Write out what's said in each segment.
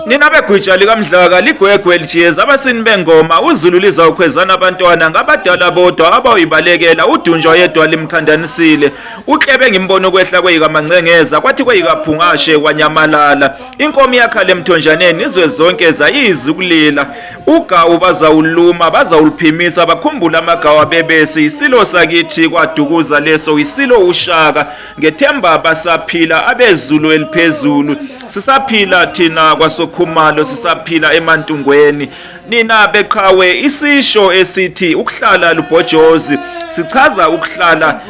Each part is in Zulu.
Nina begwitsha likamdlaka ligwegwe elithiyeza abasini bengoma uZulu lizawukhwezana abantwana ngabadala bodwa abayibalekela udunjwa yedwa limkhandanisile uklebe ngimbono kwehla kweyikaMancengeza kwathi kweyikaPhungashe kwanyamalala inkomo yakhala emthonjaneni izwe zonke zayizi ukulila ugawu bazawuluma bazawuliphimisa bakhumbula amagawa bebesi isilo sakithi kwadukuza leso isilo ushaka ngethemba basaphila abeZulu eliphezulu sisaphila thina kwaSokhumalo sisaphila eMantungweni nina beqhawe isisho esithi ukuhlala lubhojozi sichaza ukuhlala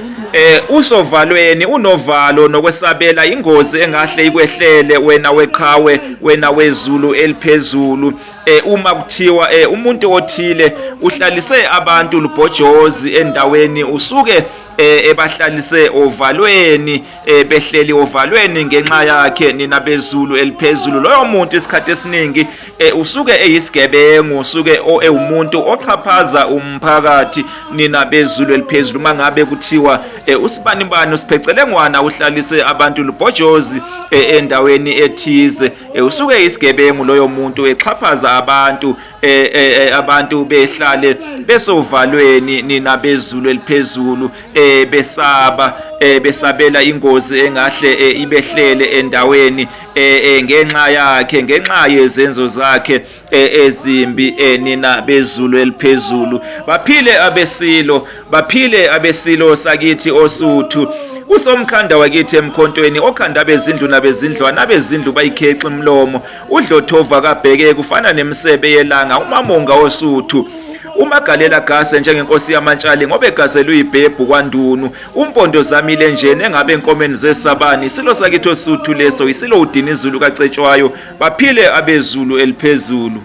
usovalweni unovalo nokwesabela ingozi engahle ikwehlele wena weqhawe wena weZulu eliphezulu uma kuthiwa umuntu othile uhlalise abantu lubhojozi endaweni usuke ebahlalise ovalweni behleli ovalweni ngenxa yakhe nina beZulu eliphezulu loyo muntu isikhathi esiningi usuke eyisigebengu usuke ewumuntu oxhaphaza umphakathi nina beZulu eliphezulu mangabe kuthiwa usibanibani usiphecele ngwana uhlalise abantu lubhojozi endaweni ethize usuke eyisigebengu loyo muntu exhaphaza abantu abantu behlale besovalweni nina beZulu eliphezulu besabela ingozi engahle ibehlele endaweni ngenxa yakhe ngenxa yezenzo zakhe ezimbi nina beZulu eliphezulu baphile abesilo sakithi osuthu usomkhanda wakithi emkhontweni okhanda bezindlu nabezindlwana abezindlu bayikhexa imlomo udlothova kabheke kufana nemisebe yelanga umamonga osuthu umagalela gase njengenkosi yamantshali ngoba egazela uyibhebhu kwandunu umpondo zamile nje nengabe enkomeni zesabani isilo sakithi osuthu leso isilo udinizulu kacetshwayo baphile abeZulu eliphezulu.